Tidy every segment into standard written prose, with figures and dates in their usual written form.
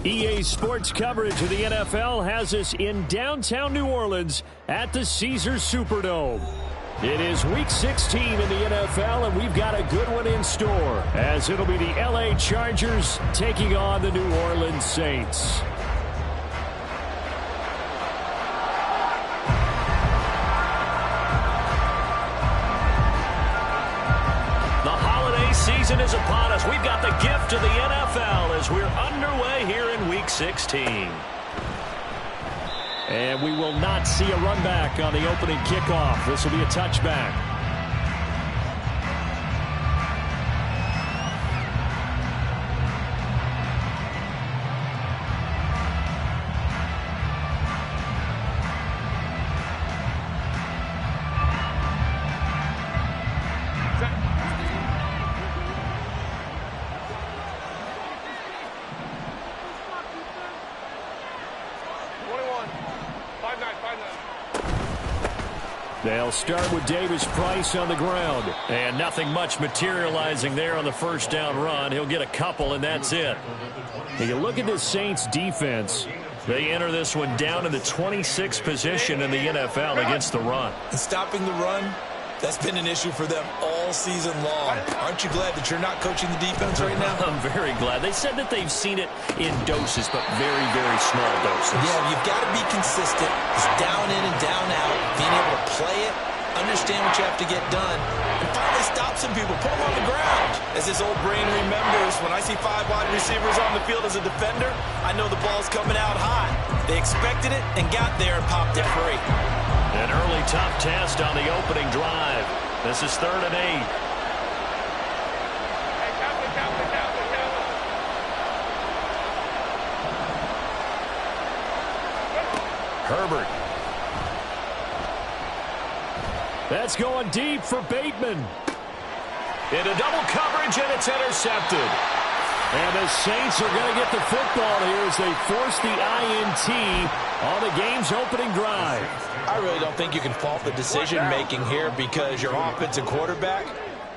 EA Sports coverage of the NFL has us in downtown New Orleans at the Caesars Superdome. It is Week 16 in the NFL, and we've got a good one in store, as it'll be the LA Chargers taking on the New Orleans Saints. The holiday season is upon us. We've got the gift of the NFL as we're underway here in Week 16. And we will not see a run back on the opening kickoff. This will be a touchback. They'll start with Davis Price on the ground. And nothing much materializing there on the first down run. He'll get a couple, and that's it. Now you look at this Saints defense. They enter this one down in the 26th position in the NFL against the run. And stopping the run, that's been an issue for them all season long. Aren't you glad that you're not coaching the defense right now? I'm very glad. They said that they've seen it in doses, but very, very small doses. Yeah, you've got to be consistent. It's down in and down out. Being able to play it, understand what you have to get done, and finally stop some people, put them on the ground. As this old brain remembers, when I see 5 wide receivers on the field as a defender, I know the ball's coming out high. They expected it and got there and popped it free. An early tough test on the opening drive. This is 3rd and 8. Herbert. That's going deep for Bateman. Into double coverage, and it's intercepted. And the Saints are going to get the football here as they force the INT on the game's opening drive. I really don't think you can fault the decision-making here because your offensive quarterback,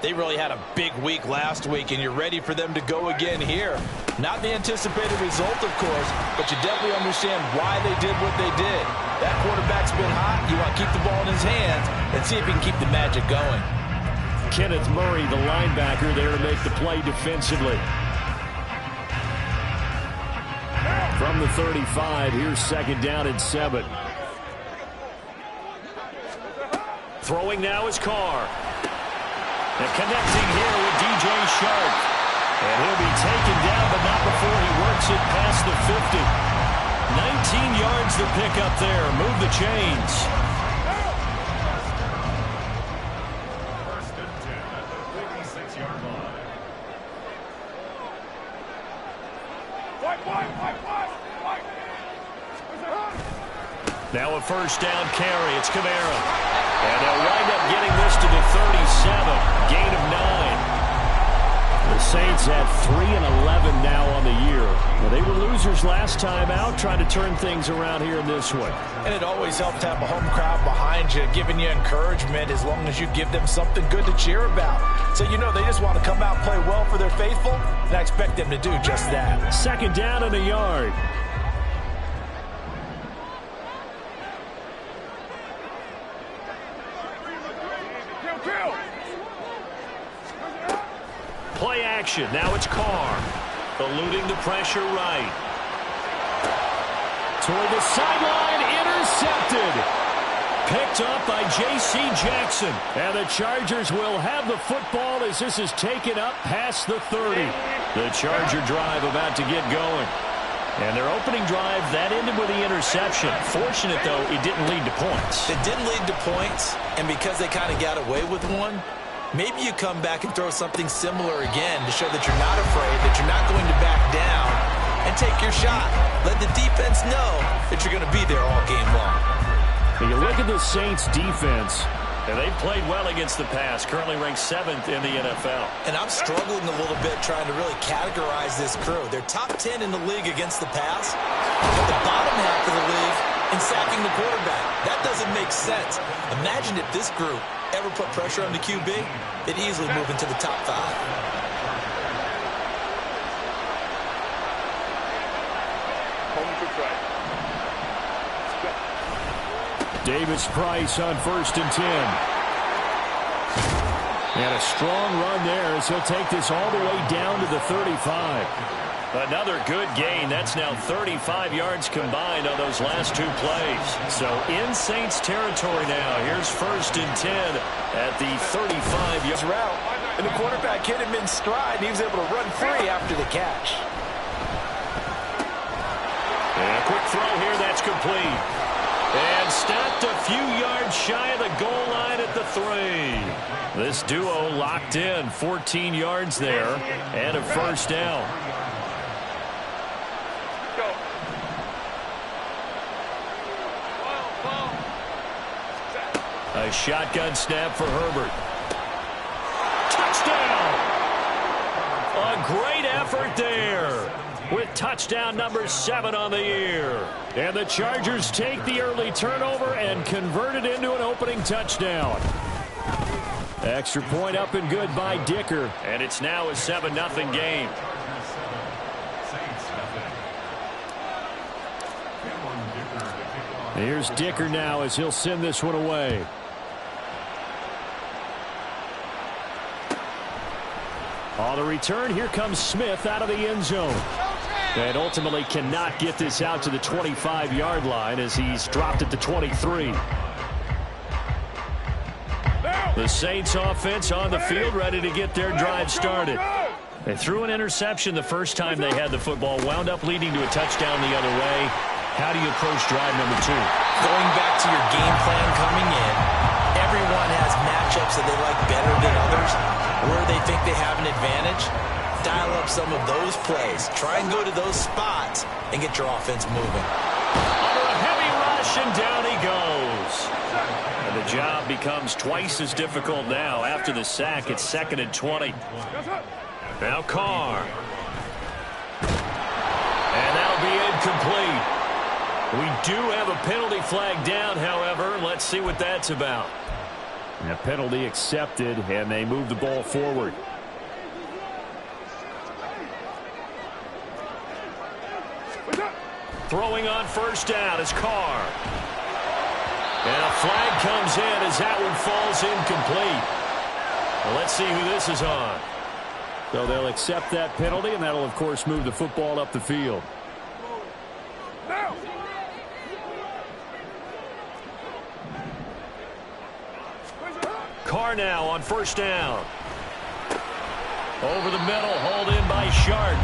they really had a big week last week, and you're ready for them to go again here. Not the anticipated result, of course, but you definitely understand why they did what they did. That quarterback's been hot. You want to keep the ball in his hands and see if he can keep the magic going. Kenneth Murray, the linebacker, there to make the play defensively. From the 35, here's 2nd down and 7. Throwing now is Carr. And connecting here with DJ Shark. And he'll be taken down, but not before he works it past the 50. 19 yards to pick up there. Move the chains. Now a first down carry. It's Kamara. And they'll wind up getting this to the 37. Gain of 9. The Saints at 3-11 now on the year. Well, they were losers last time out, trying to turn things around here in this one. And it always helps to have a home crowd behind you, giving you encouragement as long as you give them something good to cheer about. So you know they just want to come out and play well for their faithful, and I expect them to do just that. 2nd down and a yard. Play action. Now it's Carr. Eluding the pressure right. Toward the sideline. Intercepted. Picked up by J.C. Jackson. And the Chargers will have the football as this is taken up past the 30. The Charger drive about to get going. And their opening drive, that ended with the interception. Fortunate, though, it didn't lead to points. It didn't lead to points, and because they kind of got away with one, maybe you come back and throw something similar again to show that you're not afraid, that you're not going to back down, and take your shot. Let the defense know that you're going to be there all game long. When you look at the Saints defense, and they've played well against the pass, currently ranked 7th in the NFL. And I'm struggling a little bit trying to really categorize this crew. They're top 10 in the league against the pass, but the bottom half of the league in sacking the quarterback. That doesn't make sense. Imagine if this group ever put pressure on the QB, they'd easily move into the top 5. Davis-Price on 1st and 10. And a strong run there as he'll take this all the way down to the 35. Another good gain. That's now 35 yards combined on those last 2 plays. So in Saints territory now. Here's 1st and 10 at the 35-yard route. And the quarterback hit him in stride, and he was able to run free after the catch. And a quick throw here. That's complete. And stopped a few yards shy of the goal line at the 3. This duo locked in. 14 yards there and a 1st down. A shotgun snap for Herbert. Touchdown! A great effort there with touchdown number 7 on the year. And the Chargers take the early turnover and convert it into an opening touchdown. Extra point up and good by Dicker. And it's now a 7-0 game. Here's Dicker now as he'll send this one away. On the return, here comes Smith out of the end zone. And ultimately cannot get this out to the 25-yard line as he's dropped at the 23. The Saints offense on the field ready to get their drive started. They threw an interception the first time they had the football, wound up leading to a touchdown the other way. How do you approach drive number 2? Going back to your game plan coming in, everyone has matchups that they like better than others, where they think they have an advantage. Dial up some of those plays. Try and go to those spots and get your offense moving. Under a heavy rush, and down he goes. And the job becomes twice as difficult now after the sack. It's 2nd and 20. Now Carr. And that'll be incomplete. We do have a penalty flag down, however. Let's see what that's about. A penalty accepted, and they move the ball forward. Throwing on 1st down is Carr. And a flag comes in as that one falls incomplete. Well, let's see who this is on. So they'll accept that penalty, and that'll, of course, move the football up the field. Carr now on 1st down. Over the middle, hauled in by Sharp.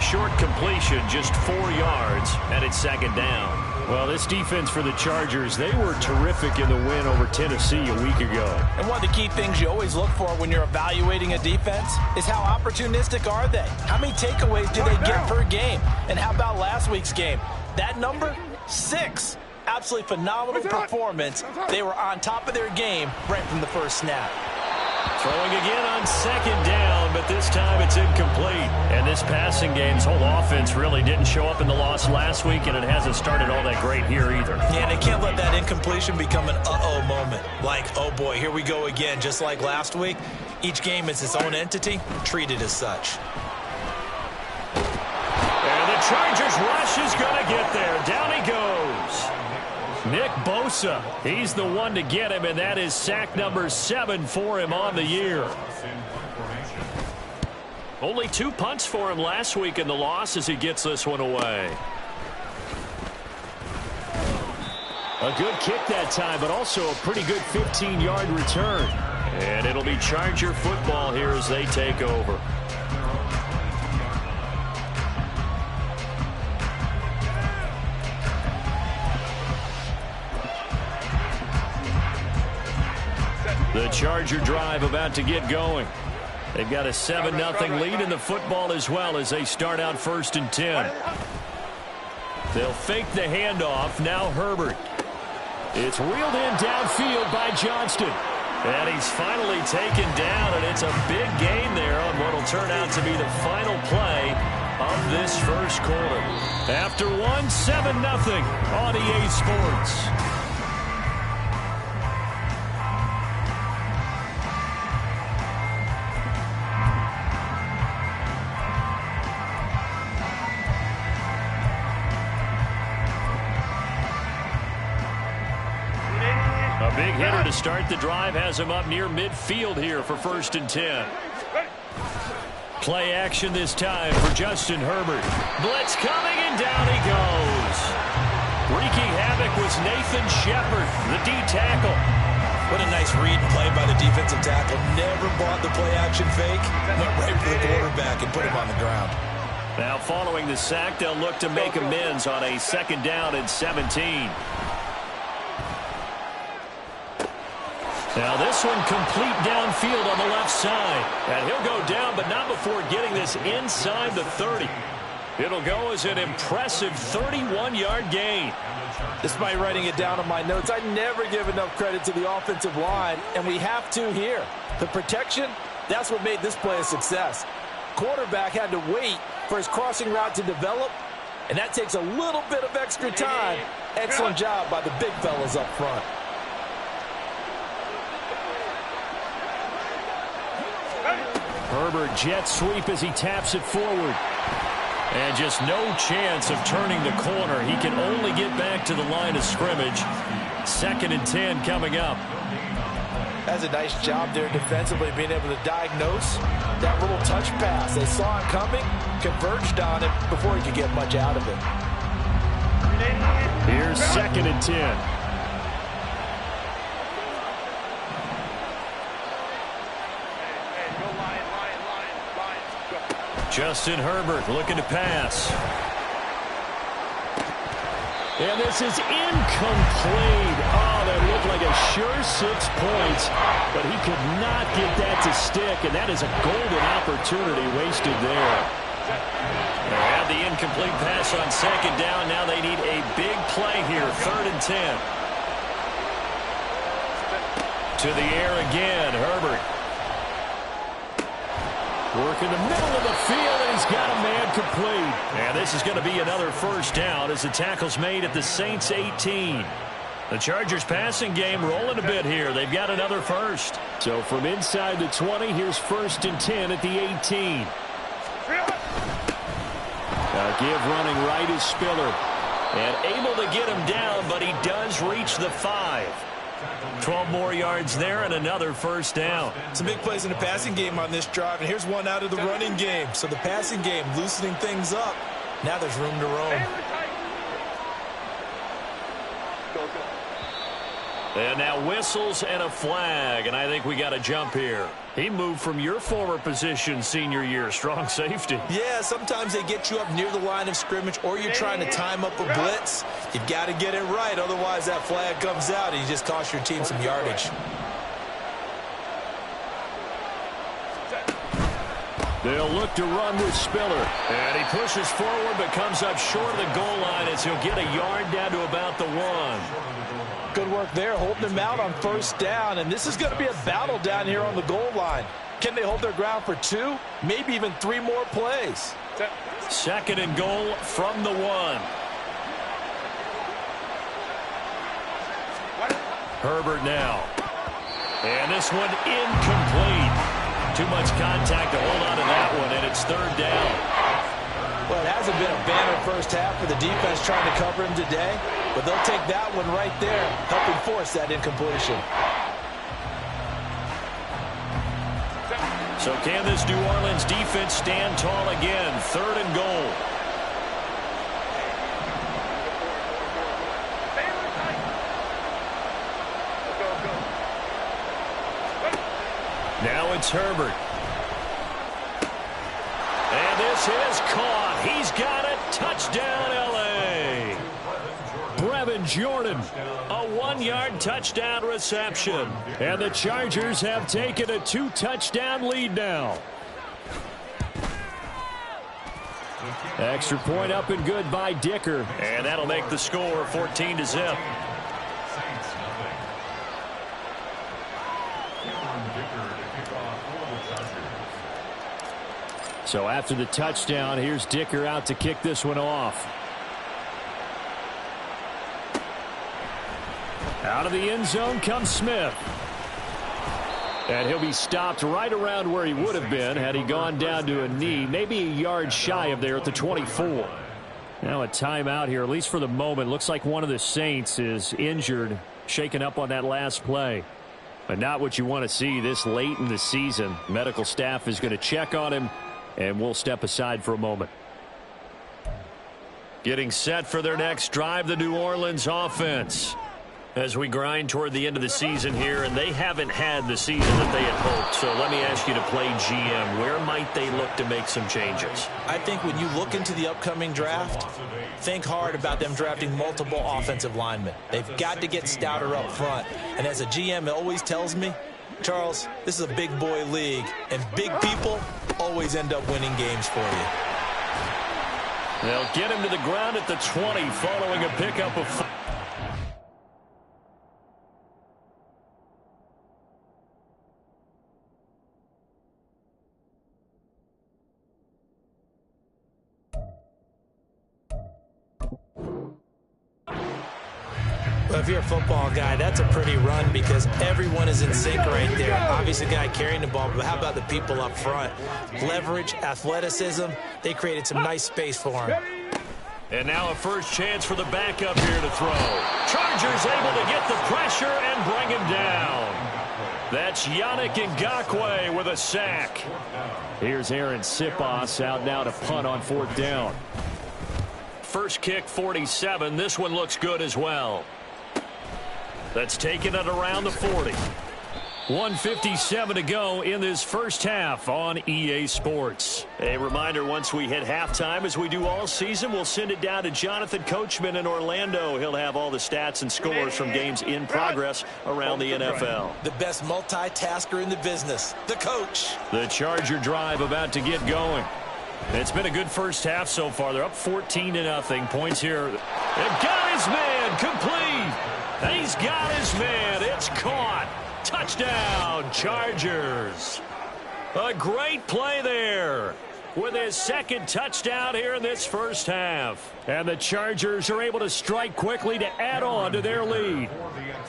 Short completion, just 4 yards, and it's 2nd down. Well, this defense for the Chargers, they were terrific in the win over Tennessee a week ago. And one of the key things you always look for when you're evaluating a defense is how opportunistic are they? How many takeaways do they get per game? And how about last week's game? That number, 6. Absolutely phenomenal performance. They were on top of their game right from the first snap. Throwing again on 2nd down, but this time it's incomplete. And this passing game's whole offense really didn't show up in the loss last week, and it hasn't started all that great here either. Yeah, and they can't let that incompletion become an uh-oh moment. Like, oh boy, here we go again, just like last week. Each game is its own entity, treated as such. And the Chargers rush is going to get there. Down he goes. Nick Bosa, he's the one to get him, and that is sack number 7 for him on the year. Only 2 punts for him last week in the loss as he gets this one away. A good kick that time, but also a pretty good 15-yard return. And it'll be Charger football here as they take over. The Charger drive about to get going. They've got a 7-0 lead in the football as well as they start out 1st and 10. They'll fake the handoff. Now Herbert. It's reeled in downfield by Johnston. And he's finally taken down, and it's a big gain there on what will turn out to be the final play of this first quarter. After one, 7-0 on EA Sports. big hitter to start the drive has him up near midfield here for 1st and 10. Play action this time for Justin Herbert. Blitz coming, and down he goes. Wreaking havoc was Nathan Shepard, the D tackle. What a nice read and play by the defensive tackle. Never bought the play action fake. Went right for the quarterback and put him on the ground. Now following the sack, they'll look to make amends on a 2nd down and 17. Now this one complete downfield on the left side. And he'll go down, but not before getting this inside the 30. It'll go as an impressive 31-yard gain. Despite writing it down on my notes, I never give enough credit to the offensive line, and we have to here. The protection, that's what made this play a success. Quarterback had to wait for his crossing route to develop, and that takes a little bit of extra time. Excellent job by the big fellas up front. Herbert jet sweep as he taps it forward. And just no chance of turning the corner. He can only get back to the line of scrimmage. 2nd and 10 coming up. That's a nice job there defensively, being able to diagnose that little touch pass. They saw it coming, converged on it before he could get much out of it. Here's 2nd and 10. Justin Herbert looking to pass. And this is incomplete. Oh, that looked like a sure 6 points, but he could not get that to stick, and that is a golden opportunity wasted there. They have the incomplete pass on 2nd down. Now they need a big play here, 3rd and 10. To the air again, Herbert. Work in the middle of the field, and he's got a man complete. And this is going to be another 1st down as the tackle's made at the Saints 18. The Chargers passing game rolling a bit here. They've got another 1st. So from inside the 20, here's 1st and 10 at the 18. Give running right is Spiller. And able to get him down, but he does reach the 5. 12 more yards there and another 1st down. Some big plays in the passing game on this drive, and here's one out of the running game. So the passing game loosening things up. Now there's room to roam. And now whistles and a flag, and I think we got a jump here. He moved from your former position senior year, strong safety. Yeah, sometimes they get you up near the line of scrimmage, or you're trying to time up a blitz. You've got to get it right, otherwise that flag comes out and you just cost your team some yardage. They'll look to run with Spiller. And he pushes forward but comes up short of the goal line as he'll get a yard down to about the 1. Good work there, holding him out on 1st down. And this is going to be a battle down here on the goal line. Can they hold their ground for 2, maybe even 3 more plays? 2nd and goal from the 1. Herbert now. And this one incomplete. Too much contact to hold on to that one, and it's 3rd down. Well, it hasn't been a banner 1st half for the defense trying to cover him today, but they'll take that one right there, helping force that incompletion. So can this New Orleans defense stand tall again? 3rd and goal. Now it's Herbert. And this is caught. He's got it. Touchdown, L.A. Brevin Jordan, a 1-yard touchdown reception. And the Chargers have taken a 2-touchdown lead now. Extra point up and good by Dicker. And that'll make the score 14-0. So after the touchdown, here's Dicker out to kick this one off. Out of the end zone comes Smith. And he'll be stopped right around where he would have been had he gone down to a knee, maybe a yard shy of there at the 24. Now a timeout here, at least for the moment. Looks like one of the Saints is injured, shaken up on that last play. But not what you want to see this late in the season. Medical staff is going to check on him, and we'll step aside for a moment. Getting set for their next drive, the New Orleans offense. As we grind toward the end of the season here, and they haven't had the season that they had hoped. So let me ask you to play GM. Where might they look to make some changes? I think when you look into the upcoming draft, think hard about them drafting multiple offensive linemen. They've got to get stouter up front. And as a GM, it always tells me, Charles, this is a big boy league, and big people always end up winning games for you. They'll get him to the ground at the 20 following a pickup of... Well, if you're a football guy, that's a pretty run because everyone is in sync right there. Obviously, the guy carrying the ball, but how about the people up front? Leverage, athleticism, they created some nice space for him. And now a first chance for the backup here to throw. Chargers able to get the pressure and bring him down. That's Yannick Ngakoue with a sack. Here's Aaron Siposs out now to punt on 4th down. First kick, 47. This one looks good as well. That's taken it around the 40. 1:57 to go in this first half on EA Sports. A reminder, once we hit halftime, as we do all season, we'll send it down to Jonathan Coachman in Orlando. He'll have all the stats and scores from games in progress around the NFL. The best multitasker in the business, the coach. The Charger drive about to get going. It's been a good first half so far. They're up 14-0. Points here. They've got his man complete. He's got his man. It's caught. Touchdown, Chargers. A great play there with his second touchdown here in this first half. And the Chargers are able to strike quickly to add on to their lead.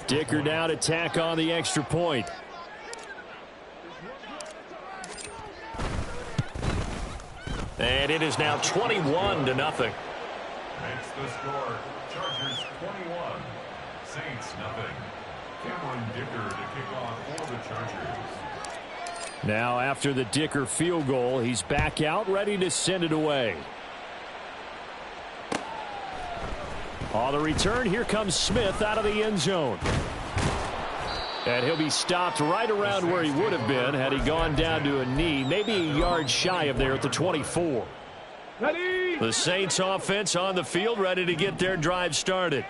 Dicker down to tack on the extra point. And it is now 21-0. Makes the score. Chargers 21, Saints nothing. Cameron Dicker to kick off for the Chargers. Now after the Dicker field goal, he's back out ready to send it away. On the return, here comes Smith out of the end zone. And he'll be stopped right around where he would have been had he gone down to a knee, maybe a yard shy of there at the 24. Ready? The Saints offense on the field, ready to get their drive started.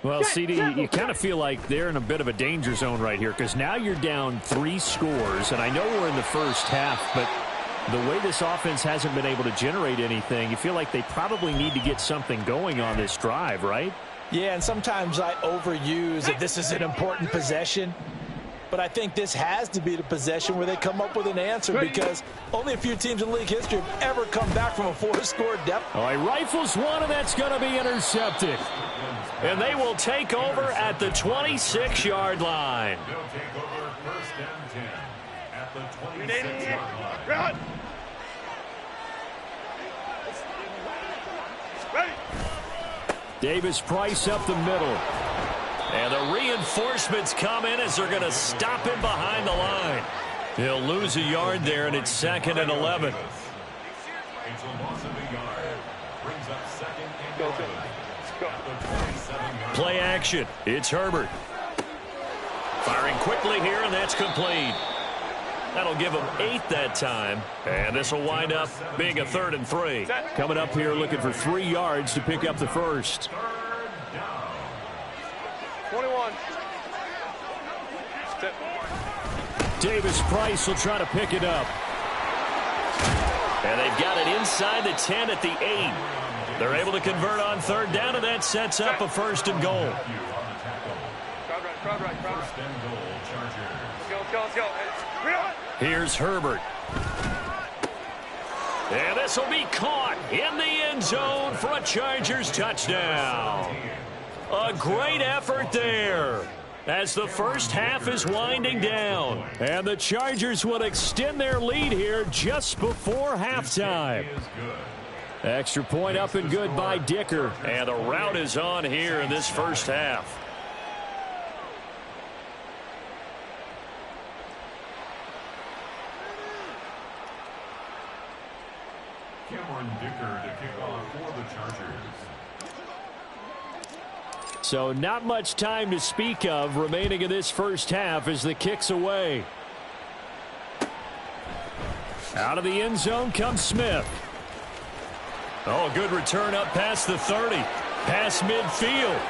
Well, CD, you kind of feel like they're in a bit of a danger zone right here because now you're down 3 scores, and I know we're in the first half, but the way this offense hasn't been able to generate anything, you feel like they probably need to get something going on this drive, right? Yeah, and sometimes I overuse that this is an important possession. But I think this has to be the possession where they come up with an answer because only a few teams in league history have ever come back from a 4-score deficit. Oh, he rifles one, and that's going to be intercepted. And they will take over at the 26-yard line. They'll take over first and 10 at the 26-yard line. Ready? Davis Price up the middle. And the reinforcements come in as they're going to stop him behind the line. He'll lose a yard there, and it's 2nd and 11. It's a loss of a yard. Brings up 2nd and 11 at the 27-yard Play action. It's Herbert. Firing quickly here, and that's complete. That'll give him 8 that time. And this will wind up being a 3rd and 3. Coming up here looking for 3 yards to pick up the first. 21. Step. Davis Price will try to pick it up. And they've got it inside the 10 at the 8. They're able to convert on 3rd down, and that sets up a 1st and goal. Crowd right. First and goal, Chargers. Let's go. Here's Herbert. And this will be caught in the end zone for a Chargers touchdown. A great effort there as the first half is winding down. And the Chargers will extend their lead here just before halftime. Extra point up and good by Dicker. And the rout is on here in this first half. Cameron Dicker to kick off for the Chargers. So not much time to speak of remaining in this first half as the kick's away. Out of the end zone comes Smith. Oh, good return up past the 30. Past midfield.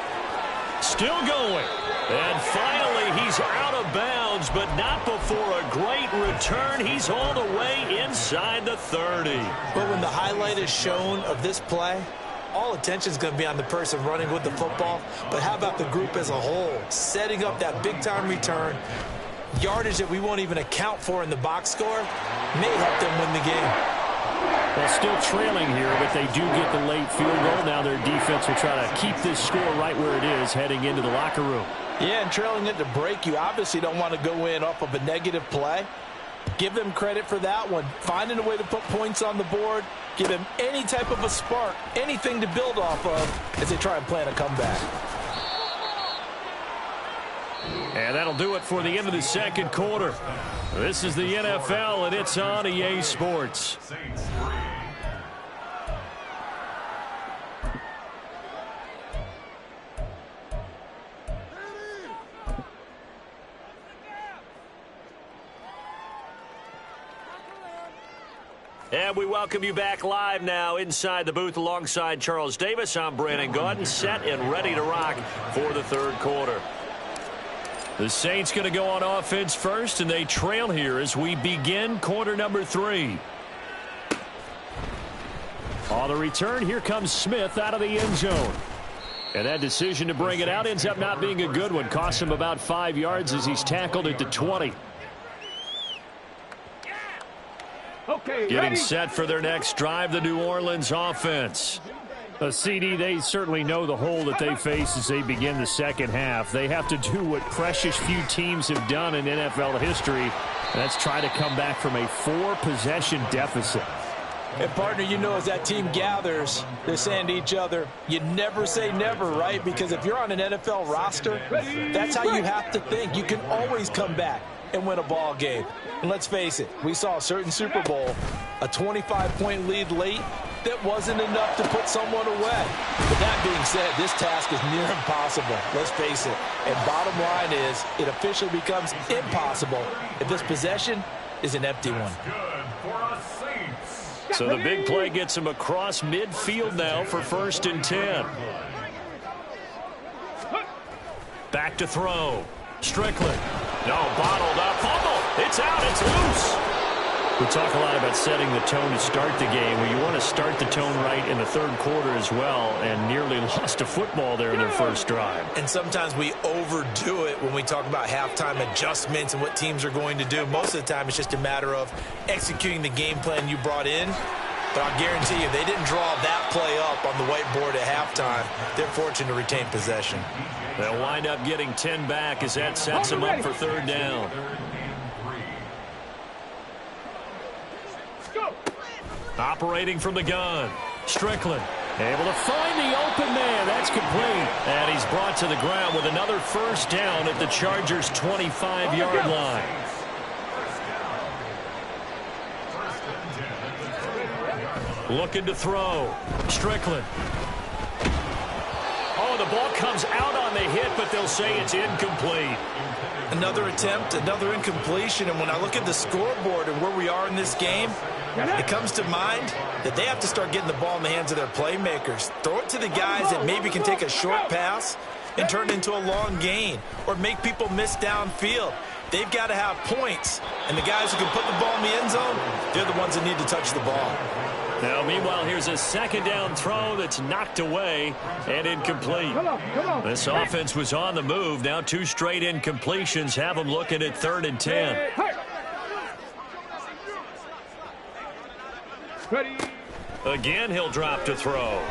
Still going. And finally, he's out of bounds, but not before a great return. He's all the way inside the 30. But when the highlight is shown of this play, all attention is going to be on the person running with the football. But how about the group as a whole? Setting up that big-time return, yardage that we won't even account for in the box score, may help them win the game. Well, still trailing here, but they do get the late field goal. Now their defense will try to keep this score right where it is heading into the locker room. Yeah, and trailing it to break, you obviously don't want to go in off of a negative play. Give them credit for that one. Finding a way to put points on the board, give them any type of a spark, anything to build off of as they try and plan a comeback. And that'll do it for the end of the second quarter. This is the NFL, and it's on EA Sports. Saints 3. And we welcome you back live now inside the booth alongside Charles Davis. I'm Brandon Gaudin, set and ready to rock for the third quarter. The Saints going to go on offense first, and they trail here as we begin quarter number 3. On the return, here comes Smith out of the end zone. And that decision to bring it out ends up not being a good one. Costs him about 5 yards as he's tackled at the 20. Okay, Getting ready? set for their next drive, the New Orleans offense. CD, they certainly know the hole that they face as they begin the second half. They have to do what precious few teams have done in NFL history, and that's try to come back from a 4-possession deficit. And, partner, you know, as that team gathers, they're saying to each other, you never say never, right? Because if you're on an NFL roster, that's how you have to think. You can always come back and win a ball game. And let's face it, we saw a certain Super Bowl, a 25-point lead late, that wasn't enough to put someone away. But that being said, this task is near impossible. Let's face it. And bottom line is, it officially becomes impossible if this possession is an empty one. Good for us Saints. So the big play gets him across midfield now for 1st and 10. Back to throw. Strickland. No, bottled up. Fumble. It's out. It's loose. We talk a lot about setting the tone to start the game. Well, you want to start the tone right in the third quarter as well, and nearly lost a football there in their first drive. And sometimes we overdo it when we talk about halftime adjustments and what teams are going to do. Most of the time, it's just a matter of executing the game plan you brought in. But I'll guarantee you, if they didn't draw that play up on the whiteboard at halftime, they're fortunate to retain possession. They'll wind up getting 10 back as that sets them up for 3rd down. Operating from the gun. Strickland able to find the open man. That's complete. And he's brought to the ground with another 1st down at the Chargers' 25-yard line. Looking to throw. Strickland. Oh, the ball comes out on the hit, but they'll say it's incomplete. Another attempt, another incompletion, and when I look at the scoreboard and where we are in this game, it comes to mind that they have to start getting the ball in the hands of their playmakers. Throw it to the guys that maybe can take a short pass and turn it into a long gain or make people miss downfield. They've got to have points, and the guys who can put the ball in the end zone, they're the ones that need to touch the ball. Now, meanwhile, here's a 2nd down throw that's knocked away and incomplete. Come on. This offense was on the move. Now 2 straight incompletions have them looking at 3rd and 10. Ready. Again, he'll drop to throw.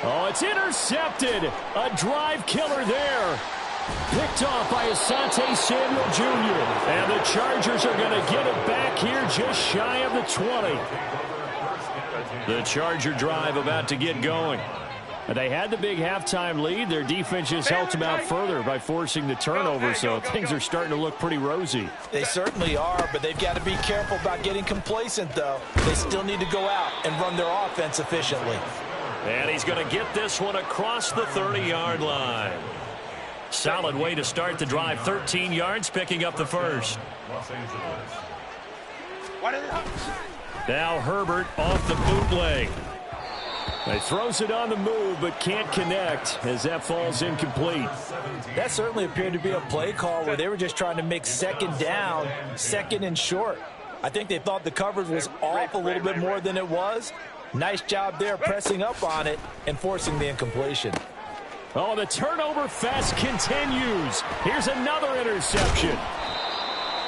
Oh, it's intercepted. A drive killer there. Picked off by Asante Samuel Jr. And the Chargers are going to get it back here just shy of the 20. The Charger drive about to get going. They had the big halftime lead. Their defense just helped them out further by forcing the turnover, so things are starting to look pretty rosy. They certainly are, but they've got to be careful about getting complacent, though. They still need to go out and run their offense efficiently. And he's going to get this one across the 30-yard line. Solid way to start the drive. 13 yards, picking up the first. Los Angeles. Now Herbert off the bootleg. He throws it on the move, but can't connect as that falls incomplete. That certainly appeared to be a play call where they were just trying to make second down, second and short. I think they thought the coverage was off a little bit more than it was. Nice job there pressing up on it and forcing the incompletion. Oh, the turnover fest continues. Here's another interception.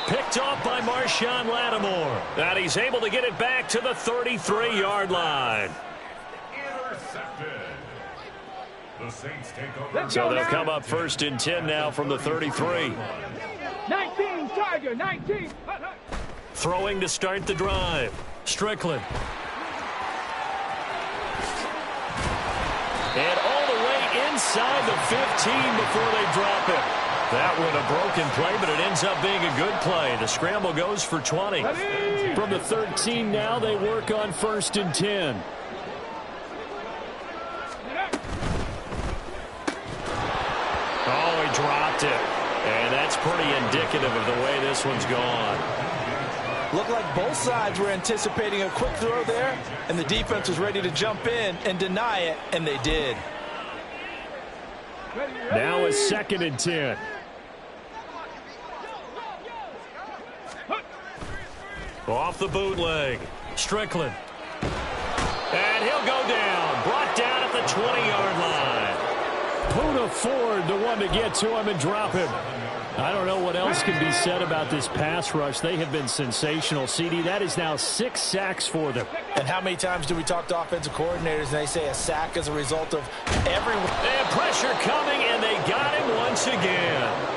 Picked off by Marshawn Lattimore. And he's able to get it back to the 33-yard line. The Saints take over. So they'll come up first and 10 now from the 33. 19, Tiger, 19. Throwing to start the drive. Strickland. And all the way inside the 15 before they drop it. That one a broken play, but it ends up being a good play. The scramble goes for 20. From the 13 now, they work on first and 10. Oh, he dropped it. And that's pretty indicative of the way this one's gone. Looked like both sides were anticipating a quick throw there, and the defense was ready to jump in and deny it, and they did. Now a second and 10. Off the bootleg. Strickland. And he'll go down. Brought down at the 20-yard line. Poona Ford, the one to get to him and drop him. I don't know what else can be said about this pass rush. They have been sensational. CD, that is now 6 sacks for them. And how many times do we talk to offensive coordinators and they say a sack as a result of everyone? And pressure coming, and they got him once again.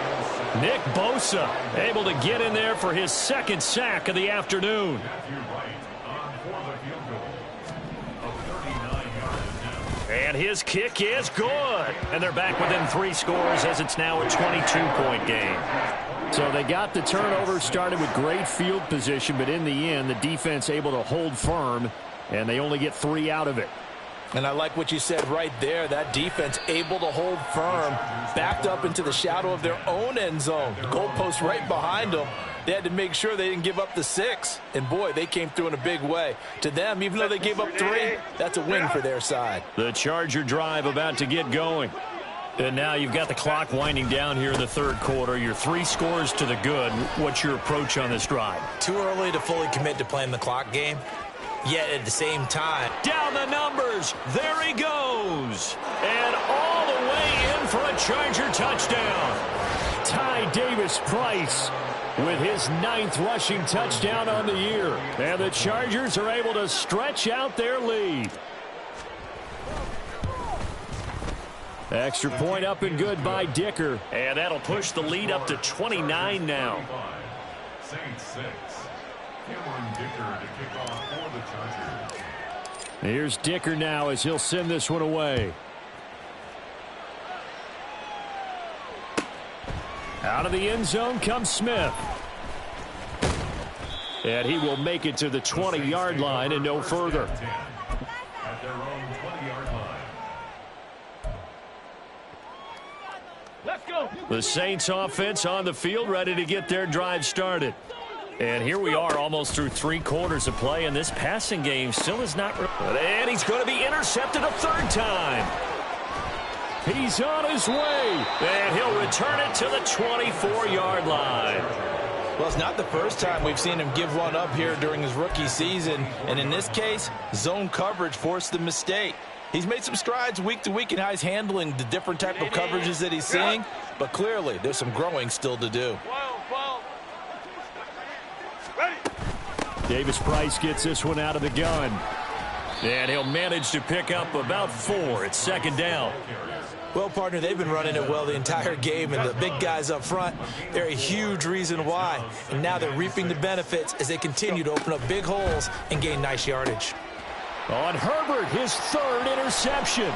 Nick Bosa able to get in there for his second sack of the afternoon. Matthew Wright on for the field goal of 39 yards now. And his kick is good. And they're back within 3 scores as it's now a 22-point game. So they got the turnover, started with great field position, but in the end, the defense able to hold firm, and they only get 3 out of it. And I like what you said right there. That defense able to hold firm, backed up into the shadow of their own end zone. The goalpost right behind them. They had to make sure they didn't give up the 6. And, boy, they came through in a big way. To them, even though they gave up 3, that's a win for their side. The Charger drive about to get going. And now you've got the clock winding down here in the third quarter. You're 3 scores to the good. What's your approach on this drive? Too early to fully commit to playing the clock game. Yet at the same time, down the numbers. There he goes. And all the way in for a Charger touchdown. Ty Davis-Price with his 9th rushing touchdown on the year. And the Chargers are able to stretch out their lead. Extra point up and good by Dicker. And that'll push the lead up to 29 now. Saints 6. Cameron Dicker to kick off for the Chargers. Here's Dicker now as he'll send this one away. Out of the end zone comes Smith. And he will make it to the 20-yard line and no further. At their own 20-yard line. Let's go. The Saints offense on the field, ready to get their drive started. And here we are almost through 3 quarters of play, and this passing game still is not... And he's going to be intercepted a 3rd time. He's on his way. And he'll return it to the 24-yard line. well, it's not the first time we've seen him give one up here during his rookie season. And in this case, zone coverage forced the mistake. He's made some strides week to week in how he's handling the different type of coverages that he's seeing. But clearly, there's some growing still to do. Davis-Price gets this one out of the gun. And he'll manage to pick up about 4. It's second down. Well, partner, they've been running it well the entire game, and the big guys up front, they're a huge reason why. And now they're reaping the benefits as they continue to open up big holes and gain nice yardage. On Herbert, his third interception.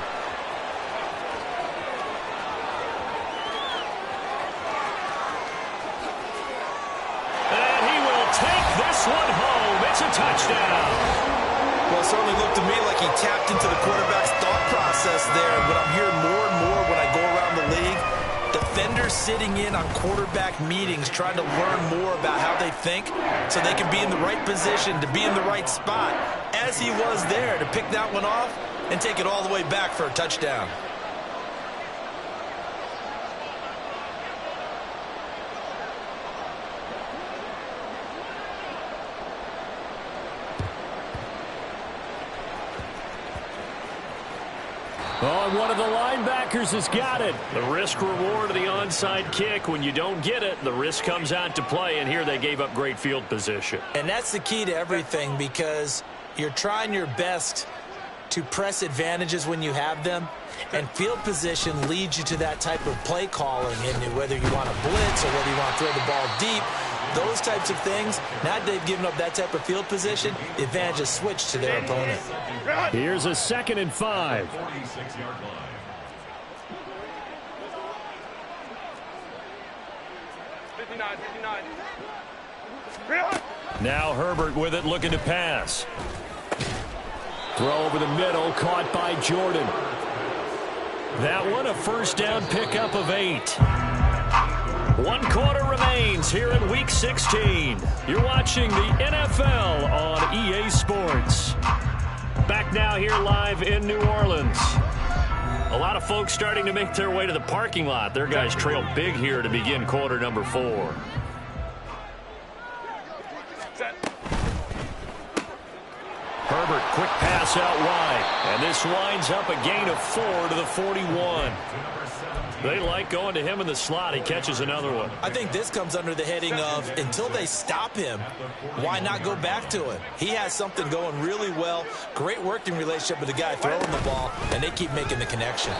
And he will take this one home. It's a touchdown. Well, it certainly looked to me like he tapped into the quarterback's thought process there. What I'm hearing more and more when I go around the league, defenders sitting in on quarterback meetings trying to learn more about how they think so they can be in the right position to be in the right spot, as he was there to pick that one off and take it all the way back for a touchdown. Oh, and one of the linebackers has got it. The risk-reward of the onside kick. When you don't get it, the risk comes out to play, and here they gave up great field position. And that's the key to everything, because you're trying your best to press advantages when you have them, and field position leads you to that type of play calling, and whether you want to blitz or whether you want to throw the ball deep, those types of things. Now that they've given up that type of field position, the advantage is switched to their opponent. Here's a 2nd and 5. 46-yard line. Now Herbert with it, looking to pass. Throw over the middle, caught by Jordan. That one, a first down pickup of 8. 1 quarter remains here in Week 16. You're watching the NFL on EA Sports. Back now here live in New Orleans. A lot of folks starting to make their way to the parking lot. Their guys trail big here to begin quarter number 4. Herbert, quick pass out wide. And this winds up a gain of 4 to the 41. They like going to him in the slot. He catches another one. I think this comes under the heading of, until they stop him, why not go back to him? He has something going really well. Great working relationship with the guy throwing the ball, and they keep making the connection.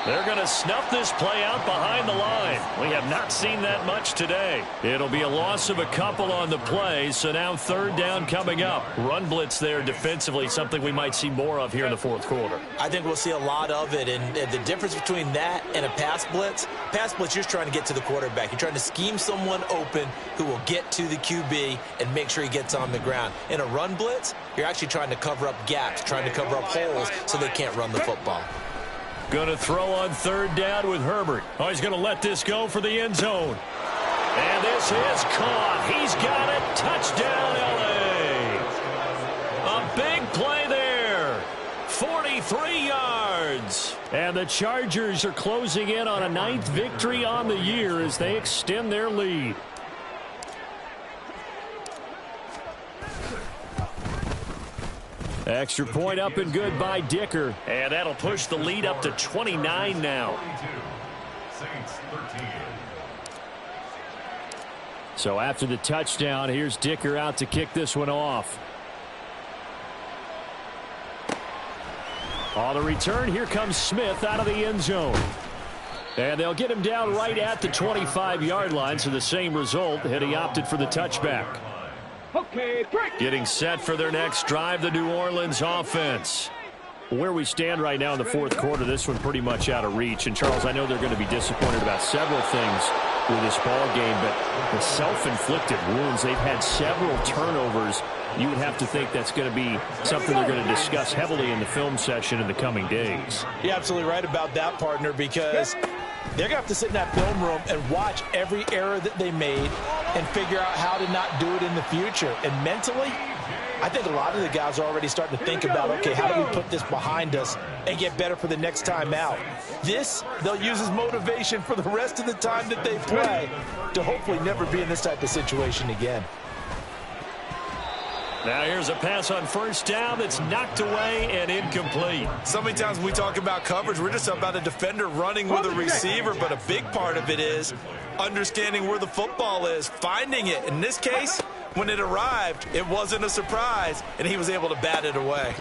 They're going to snuff this play out behind the line. We have not seen that much today. It'll be a loss of a couple on the play, so now 3rd down coming up. Run blitz there defensively, something we might see more of here in the 4th quarter. I think we'll see a lot of it, and the difference between that and a pass blitz, you're just trying to get to the quarterback. You're trying to scheme someone open who will get to the QB and make sure he gets on the ground. In a run blitz, you're actually trying to cover up gaps, trying to cover up holes so they can't run the football. Going to throw on 3rd down with Herbert. Oh, he's going to let this go for the end zone. And this is caught. He's got it. Touchdown, L.A. A big play there. 43 yards. And the Chargers are closing in on a 9th victory on the year as they extend their lead. Extra point up and good by Dicker. And that'll push the lead up to 29 now. Saints 13. So after the touchdown, here's Dicker out to kick this one off. On the return, here comes Smith out of the end zone. And they'll get him down right at the 25-yard line, so the same result, and he opted for the touchback. Okay, break. Getting set for their next drive, the New Orleans offense. Where we stand right now in the 4th quarter, this one pretty much out of reach. And, Charles, I know they're going to be disappointed about several things with this ball game, but the self-inflicted wounds, they've had several turnovers. You would have to think that's going to be something they're going to discuss heavily in the film session in the coming days. You're absolutely right about that, partner, because they're going to have to sit in that film room and watch every error that they made and figure out how to not do it in the future. And mentally, I think a lot of the guys are already starting to think about, okay, how do we put this behind us and get better for the next time out? This, they'll use as motivation for the rest of the time that they play to hopefully never be in this type of situation again. Now here's a pass on 1st down that's knocked away and incomplete. So many times when we talk about coverage, we're just about a defender running with a receiver, but a big part of it is understanding where the football is, finding it. In this case, when it arrived, it wasn't a surprise, and he was able to bat it away.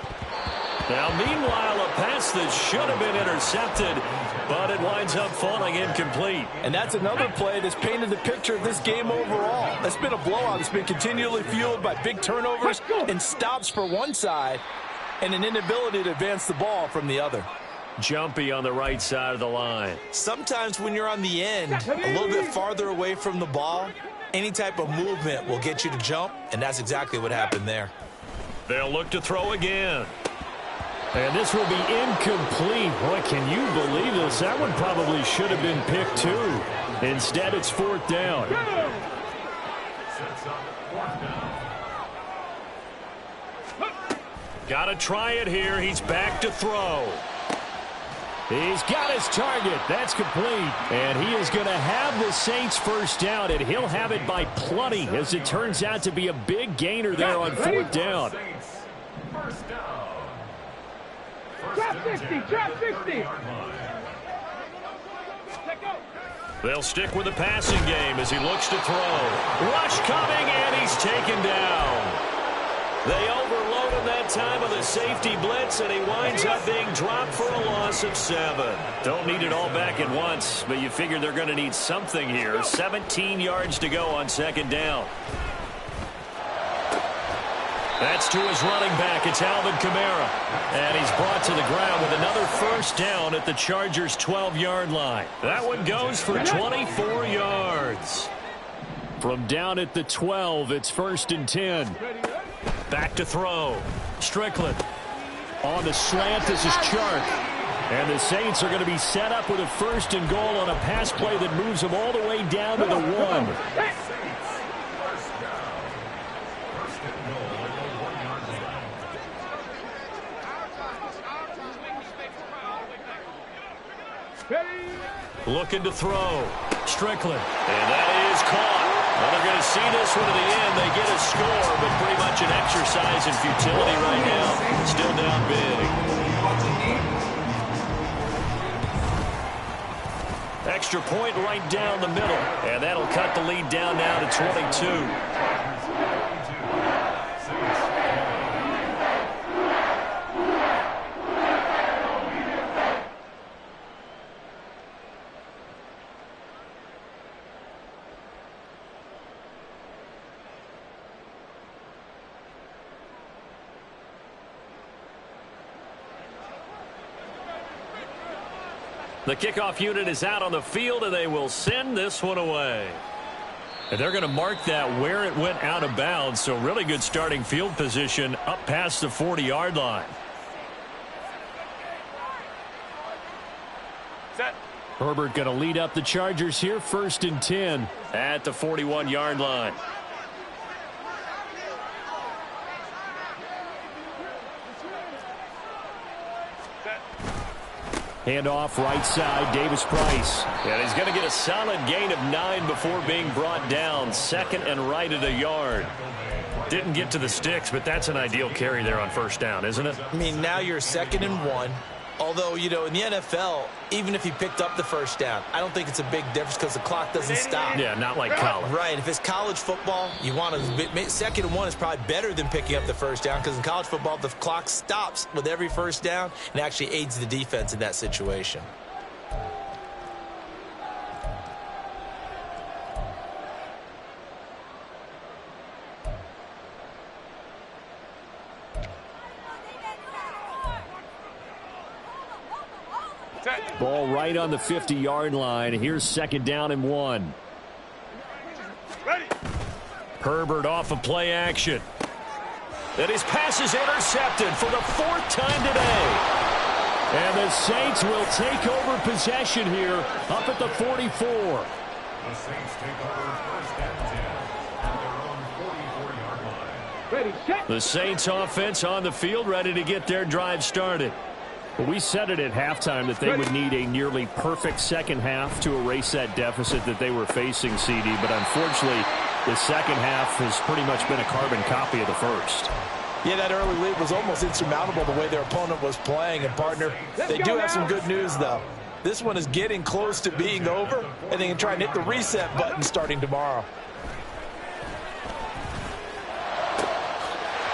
Now, meanwhile, a pass that should have been intercepted, but it winds up falling incomplete. And that's another play that's painted the picture of this game overall. It's been a blowout. It's been continually fueled by big turnovers and stops for one side. and an inability to advance the ball from the other. Jumpy on the right side of the line. Sometimes when you're on the end, a little bit farther away from the ball, any type of movement will get you to jump, and that's exactly what happened there. They'll look to throw again. And this will be incomplete. Boy, can you believe this? That one probably should have been picked too. Instead, it's 4th down. Got to try it here. He's back to throw. He's got his target. That's complete. And he is going to have the Saints first down, and he'll have it by plenty, as it turns out to be a big gainer there on 4th down. First down. Drop 60, drop 60. They'll stick with the passing game as he looks to throw. Rush coming, and he's taken down. They overload him that time with a safety blitz, and he winds up being dropped for a loss of 7. Don't need it all back at once, but you figure they're going to need something here. 17 yards to go on 2nd down. That's to his running back. It's Alvin Kamara. And he's brought to the ground with another first down at the Chargers' 12-yard line. That one goes for 24 yards. From down at the 12, it's 1st and 10. Back to throw. Strickland. On the slant, this is Chark. And the Saints are going to be set up with a 1st and goal on a pass play that moves them all the way down to the 1. Looking to throw. Strickland. And that is caught. Well, they're going to see this one to the end. They get a score, but pretty much an exercise in futility right now. Still down big. Extra point right down the middle. And that'll cut the lead down now to 22. The kickoff unit is out on the field, and they will send this one away. And they're going to mark that where it went out of bounds, so really good starting field position up past the 40-yard line. Set. Herbert going to lead up the Chargers here, 1st and 10 at the 41-yard line. Handoff right side, Davis Price. And he's going to get a solid gain of 9 before being brought down. 2nd and right at a yard. Didn't get to the sticks, but that's an ideal carry there on 1st down, isn't it? I mean, now you're 2nd and 1. Although, you know, in the NFL, even if he picked up the 1st down, I don't think it's a big difference because the clock doesn't stop. Yeah, not like college. Right. If it's college football, you want to 2nd and 1 is probably better than picking up the 1st down because in college football, the clock stops with every 1st down and actually aids the defense in that situation. Ball right on the 50-yard line. Here's 2nd down and 1. Ready. Herbert off of play action. And his pass is intercepted for the 4th time today. And the Saints will take over possession here up at the 44. The Saints take over 1st and 10 at their own 44-yard line. Ready, set. The Saints offense on the field, ready to get their drive started. We said it at halftime that they would need a nearly perfect second half to erase that deficit that they were facing, CD. But unfortunately, the second half has pretty much been a carbon copy of the first. Yeah, that early lead was almost insurmountable the way their opponent was playing. And, partner, they do have some good news, though. This one is getting close to being over, and they can try and hit the reset button starting tomorrow.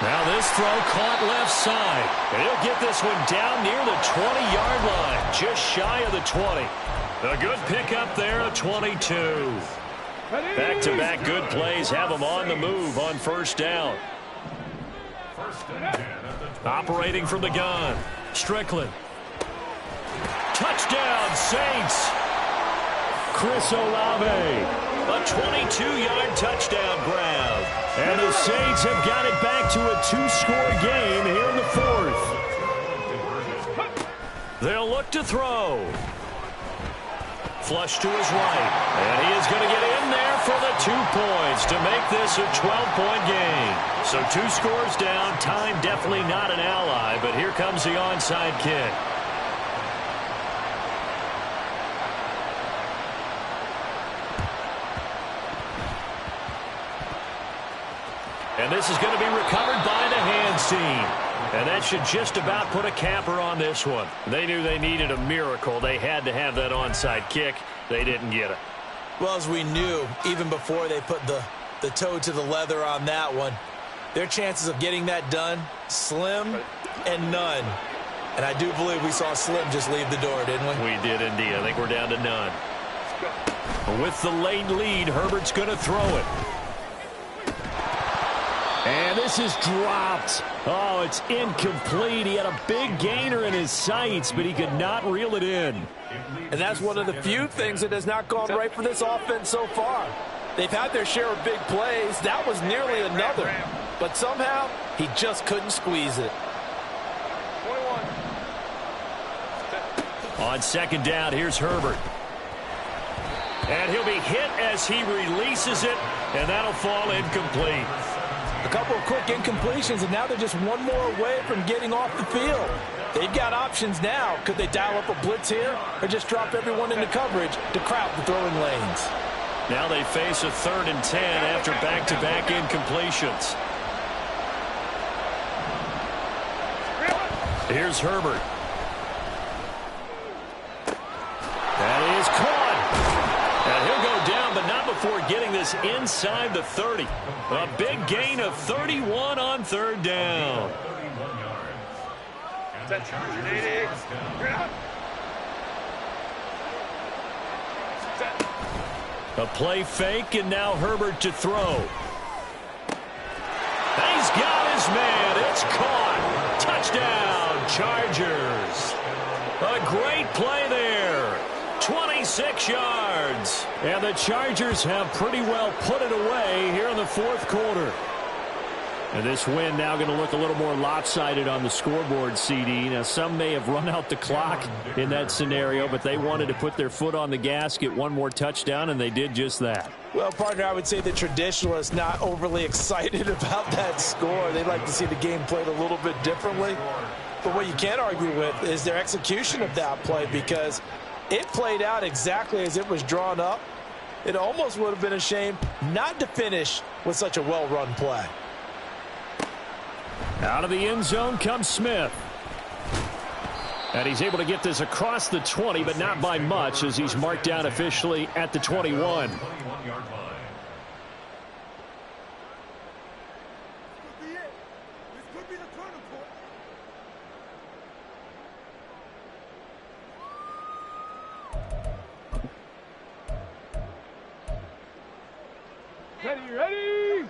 Now this throw caught left side. And he'll get this one down near the 20-yard line, just shy of the 20. A good pickup there at 22. Back-to-back good plays have them on the move on 1st down. First and 10 at the 20. Operating from the gun. Strickland. Touchdown, Saints. Chris Olave. A 22-yard touchdown grab. And the Saints have got it back to a two-score game here in the fourth. They'll look to throw. Flush to his right. And he is going to get in there for the 2 points to make this a 12-point game. So 2 scores down. Time definitely not an ally, but here comes the onside kick. And this is going to be recovered by the hands team. And that should just about put a capper on this one. They knew they needed a miracle. They had to have that onside kick. They didn't get it. Well, as we knew, even before they put the toe to the leather on that one, their chances of getting that done, slim and none. And I do believe we saw Slim just leave the door, didn't we? We did indeed. I think we're down to none. With the late lead, Herbert's going to throw it. And this is dropped. Oh, it's incomplete. He had a big gainer in his sights, but he could not reel it in. And that's one of the few things that has not gone right for this offense so far. They've had their share of big plays. That was nearly another. But somehow, he just couldn't squeeze it. 21. On second down, here's Herbert. And he'll be hit as he releases it, and that'll fall incomplete. A couple of quick incompletions, and now they're just one more away from getting off the field. They've got options now. Could they dial up a blitz here or just drop everyone into coverage to crowd the throwing lanes? Now they face a 3rd and 10 after back-to-back incompletions. Here's Herbert. That is caught. And he'll go down, but not before getting this inside the 30. A big gain of 31 on 3rd down. 31 yards. And the Chargers first down. A play fake, and now Herbert to throw. And he's got his man. It's caught. Touchdown, Chargers. A great play there. 26 yards. And the Chargers have pretty well put it away here in the 4th quarter. And this win now going to look a little more lopsided on the scoreboard, CD. Now, some may have run out the clock in that scenario, but they wanted to put their foot on the gas, get one more touchdown, and they did just that. Well, partner, I would say the traditionalists not overly excited about that score. They'd like to see the game played a little bit differently. But what you can't argue with is their execution of that play, because it played out exactly as it was drawn up. It almost would have been a shame not to finish with such a well-run play. Out of the end zone comes Smith. And he's able to get this across the 20, but not by much, as he's marked down officially at the 21. 21-yard line. Ready?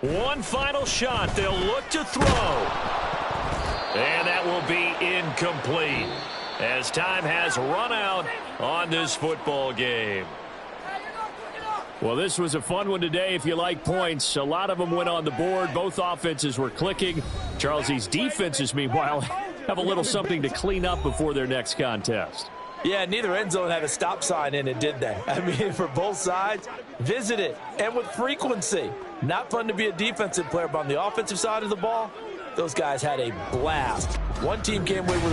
One final shot. They'll look to throw. And that will be incomplete, as time has run out on this football game. Well, this was a fun one today if you like points. A lot of them went on the board. Both offenses were clicking. Charles, these defenses, meanwhile, have a little something to clean up before their next contest. Yeah, neither end zone had a stop sign in it, did they? I mean, for both sides, visit it, and with frequency. Not fun to be a defensive player, but on the offensive side of the ball, those guys had a blast. One team came away with